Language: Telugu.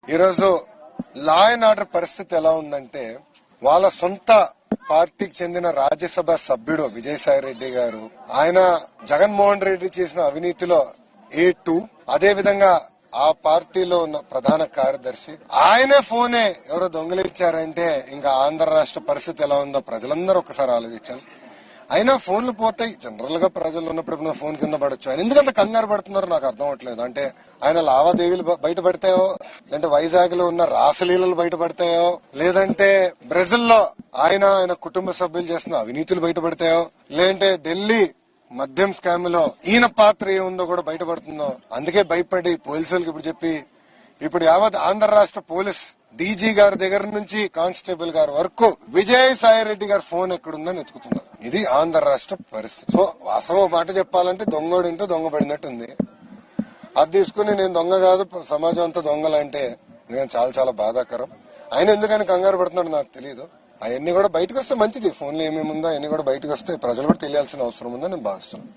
ఈరోజు లా అండ్ ఆర్డర్ పరిస్థితి ఎలా ఉందంటే వాళ్ళ సొంత పార్టీకి చెందిన రాజ్యసభ సభ్యుడు విజయసాయి రెడ్డి గారు ఆయన జగన్మోహన్ రెడ్డి చేసిన అవినీతిలో A2 అదే విధంగా ఆ పార్టీలో ఉన్న ప్రధాన కార్యదర్శి ఆయనే ఫోనే ఎవరో దొంగలిచ్చారంటే ఇంకా ఆంధ్ర రాష్ట్ర పరిస్థితి ఎలా ఉందో ప్రజలందరూ ఒకసారి ఆలోచించాలి. అయినా ఫోన్లు పోతాయి, జనరల్ గా ప్రజలు ఉన్నప్పుడు ఫోన్ కింద పడొచ్చు. ఆయన ఎందుకంత కంగారు పడుతున్నారో నాకు అర్థం అవట్లేదు. అంటే ఆయన లావాదేవీలు బయటపడతాయో, లేదంటే వైజాగ్ లో ఉన్న రాసలీలలు బయటపడతాయో, లేదంటే బ్రెజిల్ లో ఆయన కుటుంబ సభ్యులు చేస్తున్న అవినీతులు బయటపడతాయో, లేదంటే ఢిల్లీ మద్యం స్కామ్ లో ఈయన పాత్ర ఏముందో కూడా బయటపడుతుందో. అందుకే భయపడి పోలీసులకు ఇప్పుడు యావత్ ఆంధ్ర రాష్ట్ర పోలీస్ డీజీ గారి దగ్గర నుంచి కానిస్టేబుల్ గారి వరకు విజయసాయి రెడ్డి గారి ఫోన్ ఎక్కడుందని వెతుకుతున్నారు. ఇది ఆంధ్ర రాష్ట్ర పరిస్థితి. సో వాస్తవం మాట చెప్పాలంటే దొంగోడింటో దొంగ పడినట్టుంది. అది తీసుకుని నేను దొంగ కాదు సమాజం అంతా దొంగలంటే చాలా చాలా బాధాకరం. ఆయన ఎందుకని కంగారు పడుతున్నాడు నాకు తెలియదు. అవన్నీ కూడా బయటకు వస్తే మంచిది. ఫోన్లో ఏమేమి ఉందో అవన్నీ కూడా బయటకు వస్తే ప్రజలు కూడా తెలియాల్సిన అవసరం ఉందని నేను భావిస్తున్నాను.